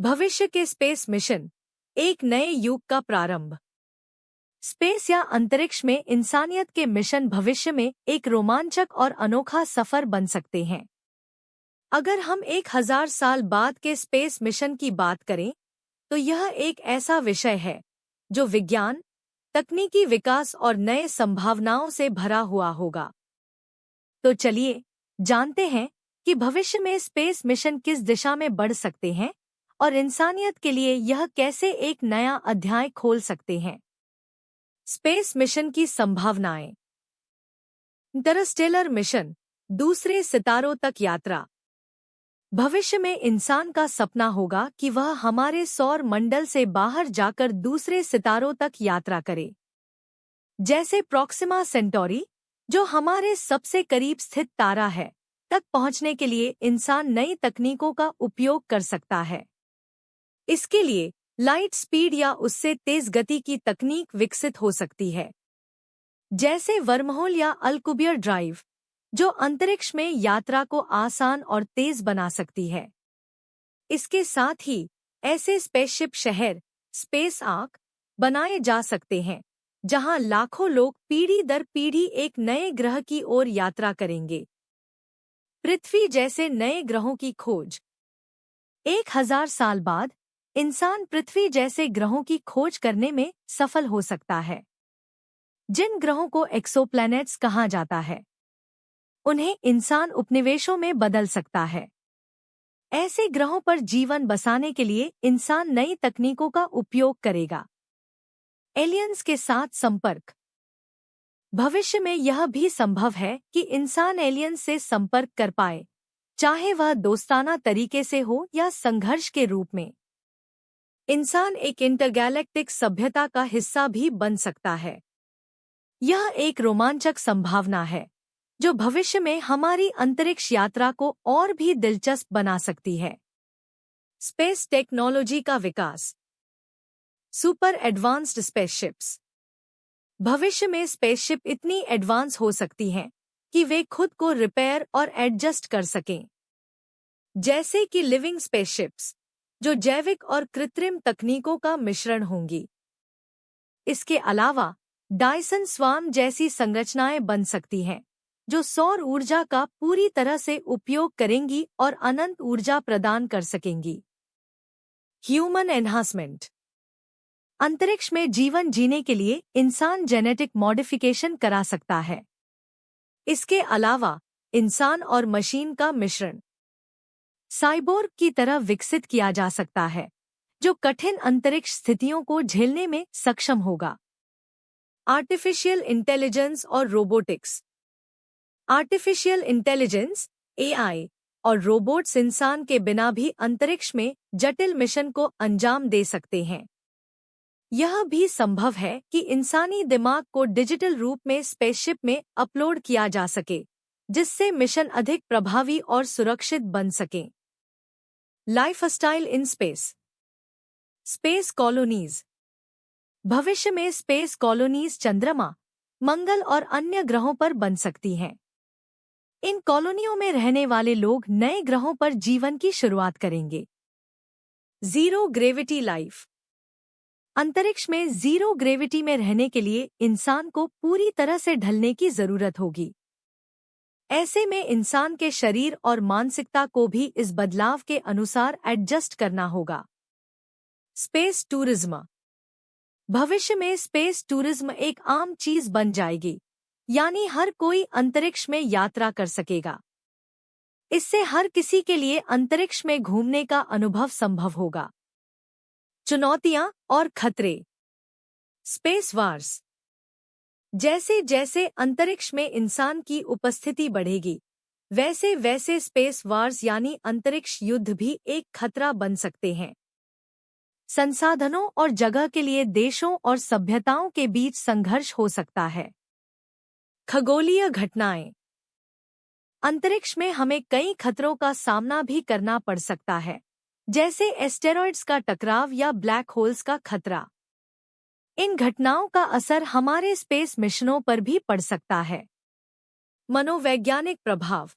भविष्य के space mission, एक नए युग का प्रारंभ। स्पेस या अंतरिक्ष में इंसानियत के मिशन भविष्य में एक रोमांचक और अनोखा सफर बन सकते हैं। अगर हम 1000 साल बाद के स्पेस मिशन की बात करें, तो यह एक ऐसा विषय है जो विज्ञान, तकनीकी विकास और नए संभावनाओं से भरा हुआ होगा। तो चलिए जानते हैं कि भविष्य में स्पेस मिशन किस दिशा में बढ़ सकते हैं और इंसानियत के लिए यह कैसे एक नया अध्याय खोल सकते हैं। स्पेस मिशन की संभावनाएं। इंटरस्टेलर मिशन, दूसरे सितारों तक यात्रा। भविष्य में इंसान का सपना होगा कि वह हमारे सौर मंडल से बाहर जाकर दूसरे सितारों तक यात्रा करे, जैसे प्रॉक्सिमा सेंटोरी, जो हमारे सबसे करीब स्थित तारा है, तक पहुंचने के लिए इंसान नई तकनीकों का उपयोग कर सकता है। इसके लिए लाइट स्पीड या उससे तेज गति की तकनीक विकसित हो सकती है, जैसे वर्महोल या अल्कुबियर ड्राइव, जो अंतरिक्ष में यात्रा को आसान और तेज बना सकती है। इसके साथ ही ऐसे स्पेसशिप शहर, स्पेस आर्क, बनाए जा सकते हैं, जहां लाखों लोग पीढ़ी दर पीढ़ी एक नए ग्रह की ओर यात्रा करेंगे। पृथ्वी जैसे नए ग्रहों की खोज। 1000 साल बाद इंसान पृथ्वी जैसे ग्रहों की खोज करने में सफल हो सकता है, जिन ग्रहों को एक्सोप्लैनेट्स कहा जाता है। उन्हें इंसान उपनिवेशों में बदल सकता है। ऐसे ग्रहों पर जीवन बसाने के लिए इंसान नई तकनीकों का उपयोग करेगा। एलियंस के साथ संपर्क। भविष्य में यह भी संभव है कि इंसान एलियंस से संपर्क कर पाए, चाहे वह दोस्ताना तरीके से हो या संघर्ष के रूप में। इंसान एक इंटरगैलेक्टिक सभ्यता का हिस्सा भी बन सकता है। यह एक रोमांचक संभावना है जो भविष्य में हमारी अंतरिक्ष यात्रा को और भी दिलचस्प बना सकती है। स्पेस टेक्नोलॉजी का विकास। Super advanced spaceships. भविष्य में स्पेसशिप इतनी एडवांस हो सकती हैं कि वे खुद को रिपेयर और एडजस्ट कर सकें, जैसे कि लिविंग स्पेसशिप्स, जो जैविक और कृत्रिम तकनीकों का मिश्रण होंगी। इसके अलावा डायसन स्वार्म जैसी संरचनाएं बन सकती हैं, जो सौर ऊर्जा का पूरी तरह से उपयोग करेंगी और अनंत ऊर्जा प्रदान कर सकेंगी। Human enhancement. अंतरिक्ष में जीवन जीने के लिए इंसान जेनेटिक मॉडिफिकेशन करा सकता है। इसके अलावा इंसान और मशीन का मिश्रण साइबोर्ग की तरह विकसित किया जा सकता है, जो कठिन अंतरिक्ष स्थितियों को झेलने में सक्षम होगा। आर्टिफिशियल इंटेलिजेंस और रोबोटिक्स। आर्टिफिशियल इंटेलिजेंस (AI) और रोबोट्स इंसान के बिना भी अंतरिक्ष में जटिल मिशन को अंजाम दे सकते हैं। यह भी संभव है कि इंसानी दिमाग को डिजिटल रूप में स्पेसशिप में अपलोड किया जा सके, जिससे मिशन अधिक प्रभावी और सुरक्षित बन सकें। Lifestyle in space. Space colonies. भविष्य में स्पेस कॉलोनीज चंद्रमा, मंगल और अन्य ग्रहों पर बन सकती हैं। इन कॉलोनियों में रहने वाले लोग नए ग्रहों पर जीवन की शुरुआत करेंगे। Zero gravity life. अंतरिक्ष में जीरो ग्रेविटी में रहने के लिए इंसान को पूरी तरह से ढलने की जरूरत होगी। ऐसे में इंसान के शरीर और मानसिकता को भी इस बदलाव के अनुसार एडजस्ट करना होगा। Space tourism. भविष्य में स्पेस टूरिज्म एक आम चीज बन जाएगी, यानी हर कोई अंतरिक्ष में यात्रा कर सकेगा। इससे हर किसी के लिए अंतरिक्ष में घूमने का अनुभव संभव होगा। चुनौतियां और खतरे। Space wars. जैसे जैसे अंतरिक्ष में इंसान की उपस्थिति बढ़ेगी, वैसे वैसे स्पेस वार्स यानी अंतरिक्ष युद्ध भी एक खतरा बन सकते हैं। संसाधनों और जगह के लिए देशों और सभ्यताओं के बीच संघर्ष हो सकता है। खगोलीय घटनाएं। अंतरिक्ष में हमें कई खतरों का सामना भी करना पड़ सकता है, जैसे एस्टेरॉइड्स का टकराव या ब्लैक होल्स का खतरा। इन घटनाओं का असर हमारे स्पेस मिशनों पर भी पड़ सकता है। मनोवैज्ञानिक प्रभाव।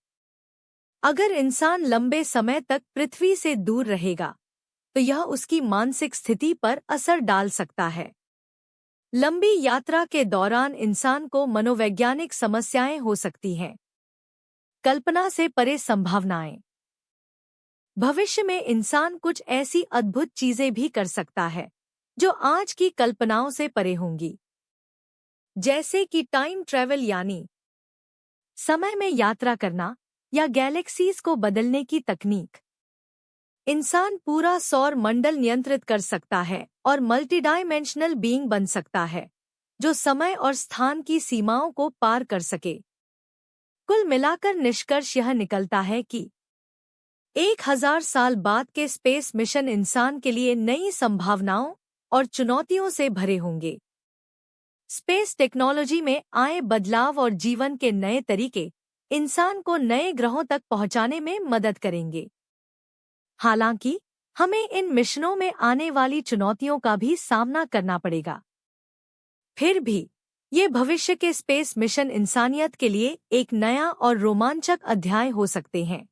अगर इंसान लंबे समय तक पृथ्वी से दूर रहेगा, तो यह उसकी मानसिक स्थिति पर असर डाल सकता है। लंबी यात्रा के दौरान इंसान को मनोवैज्ञानिक समस्याएं हो सकती हैं। कल्पना से परे संभावनाएं। भविष्य में इंसान कुछ ऐसी अद्भुत चीजें भी कर सकता है जो आज की कल्पनाओं से परे होंगी, जैसे कि टाइम ट्रैवल यानी समय में यात्रा करना या गैलेक्सीज को बदलने की तकनीक। इंसान पूरा सौर मंडल नियंत्रित कर सकता है और मल्टीडायमेंशनल बीइंग बन सकता है जो समय और स्थान की सीमाओं को पार कर सके। कुल मिलाकर निष्कर्ष यह निकलता है कि 1000 साल बाद के स्पेस मिशन इंसान के लिए नई संभावनाओं और चुनौतियों से भरे होंगे। स्पेस टेक्नोलॉजी में आए बदलाव और जीवन के नए तरीके इंसान को नए ग्रहों तक पहुंचाने में मदद करेंगे। हालांकि हमें इन मिशनों में आने वाली चुनौतियों का भी सामना करना पड़ेगा। फिर भी ये भविष्य के स्पेस मिशन इंसानियत के लिए एक नया और रोमांचक अध्याय हो सकते हैं।